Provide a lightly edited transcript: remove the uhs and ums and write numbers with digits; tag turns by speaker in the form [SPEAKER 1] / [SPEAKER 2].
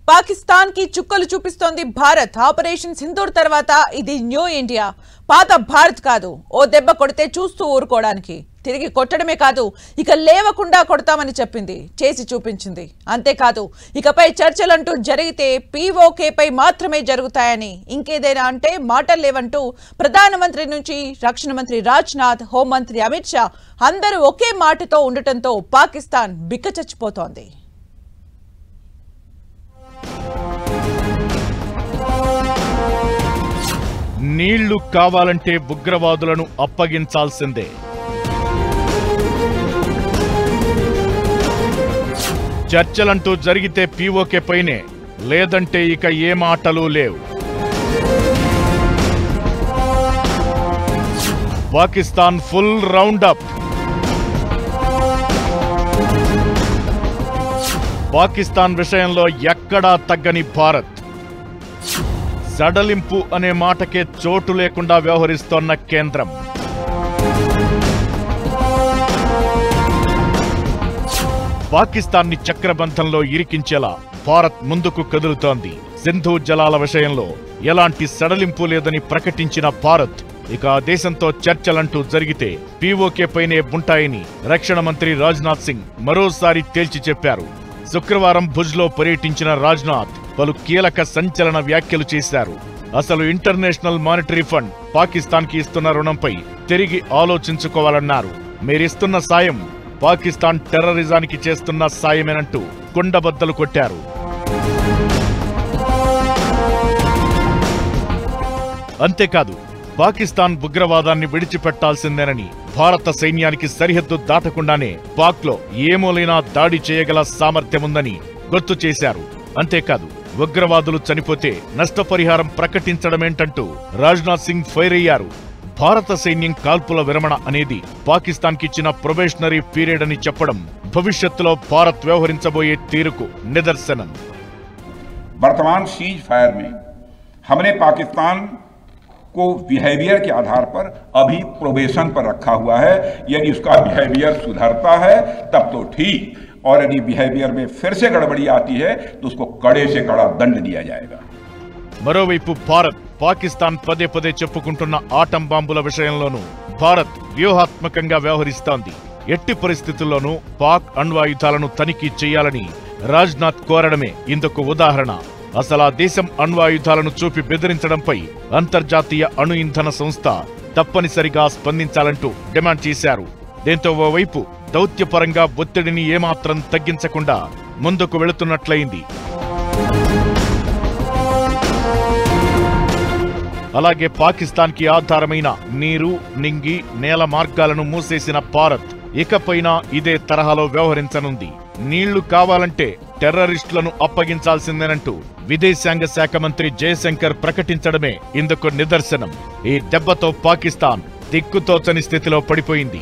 [SPEAKER 1] పాకిస్తాన్ కి చుక్కలు చూపిస్తోంది భారత్. ఆపరేషన్ సింధూర్ తర్వాత ఇది న్యూ ఇండియా, పాత భారత్ కాదు. ఓ దెబ్బ కొడితే చూస్తూ ఊరుకోవడానికి, తిరిగి కొట్టడమే కాదు ఇక లేవకుండా కొడతామని చెప్పింది, చేసి చూపించింది. అంతేకాదు ఇకపై చర్చలంటూ జరిగితే పీఓకేపై మాత్రమే జరుగుతాయని, ఇంకేదైనా అంటే మాటలు లేవంటూ ప్రధానమంత్రి నుంచి రక్షణ మంత్రి రాజ్నాథ్, హోంమంత్రి అమిత్ షా అందరూ ఒకే మాటతో ఉండటంతో పాకిస్తాన్ బిక్కచచ్చిపోతోంది.
[SPEAKER 2] నీళ్లు కావాలంటే ఉగ్రవాదులను అప్పగించాల్సిందే. చర్చలంటూ జరిగితే పీఓకే పైనే, లేదంటే ఇక ఏ మాటలు లేవు. Pakistan full round up. పాకిస్తాన్ విషయంలో ఎక్కడా తగ్గని భారత్. సడలింపు అనే మాటకే చోటు లేకుండా వ్యవహరిస్తోన్న కేంద్రం. పాకిస్తాన్ని చక్రబంధంలో ఇరికించేలా భారత్ ముందుకు కదులుతోంది. సింధు జలాల విషయంలో ఎలాంటి సడలింపు లేదని ప్రకటించిన భారత్ ఇక ఆ దేశంతో చర్చలంటూ జరిగితే పీఓకే పైనే ఉంటాయని రక్షణ మంత్రి రాజ్నాథ్ సింగ్ మరోసారి తేల్చి చెప్పారు. శుక్రవారం భుజ్లో పర్యటించిన రాజ్నాథ్ పలు కీలక సంచలన వ్యాఖ్యలు చేశారు. అసలు ఇంటర్నేషనల్ మానిటరీ ఫండ్ పాకిస్తాన్ కి ఇస్తున్న రుణంపై తిరిగి ఆలోచించుకోవాలన్నారు. మీరిస్తున్న సాయం పాకిస్తాన్ టెర్రరిజానికి చేస్తున్న సాయమేనంటూ కుండబద్దలు కొట్టారు. అంతేకాదు పాకిస్తాన్ ఉగ్రవాదాన్ని విడిచిపెట్టాల్సిందేనని, భారత సైన్యానికి సరిహద్దు దాటకుండానే పాక్లో ఏమోలైనా దాడి చేయగల సామర్థ్యముందని గుర్తు చేశారు. అంతేకాదు ఉగ్రవాదులు చనిపోతే నష్టపరిహారం ప్రకటించడమేంటంటూ రాజ్నాథ్ సింగ్ ఫైర్ అయ్యారు. భారత సైన్యం కాల్పుల విరమణ అనేది పాకిస్తాన్ కిచ్చిన ప్రొబేషనరీ పీరియడ్ అని చెప్పడం భవిష్యత్తులో భారత్ వ్యవహరించబోయే తీరుకు నిదర్శనం.
[SPEAKER 3] वर्तमान सीज फायर में हमने पाकिस्तान को बिहेवियर के आधार पर अभी प्रोबेशन पर रखा हुआ है. यदि उसका बिहेवियर सुधरता है तब तो ठीक, और यदि बिहेवियर में फिर से गड़बड़ी आती है तो उसको कड़े से कड़ा दंड दिया जाएगा.
[SPEAKER 2] మరోవైపు భారత్ పాకిస్తాన్ పదే పదే చెప్పుకుంటున్న ఆటం బాంబుల విషయంలోనూ భారత్ వ్యూహాత్మకంగా వ్యవహరిస్తోంది. ఎట్టి పరిస్థితుల్లోనూ పాక్ అణ్వాయుధాలను తనిఖీ చేయాలని రాజ్నాథ్ కోరడమే ఇందుకు ఉదాహరణ. అసలు ఆ దేశం అణ్వాయుధాలను చూపి బెదిరించడంపై అంతర్జాతీయ అణు ఇంధన సంస్థ తప్పనిసరిగా స్పందించాలంటూ డిమాండ్ చేశారు. దీంతో ఓవైపు దౌత్యపరంగా ఒత్తిడిని ఏమాత్రం తగ్గించకుండా ముందుకు వెళుతున్నట్లయింది. అలాగే పాకిస్తాన్ కి ఆధారమైన నీరు, నింగి, నేల మార్గాలను మూసేసిన భారత్ ఇకపైన ఇదే తరహాలో వ్యవహరించనుంది. నీళ్లు కావాలంటే టెర్రరిస్టులను అప్పగించాల్సిందేనంటూ విదేశాంగ శాఖ మంత్రి జయశంకర్ ప్రకటించడమే ఇందుకు నిదర్శనం. ఈ దెబ్బతో పాకిస్తాన్ దిక్కుతోచని స్థితిలో పడిపోయింది.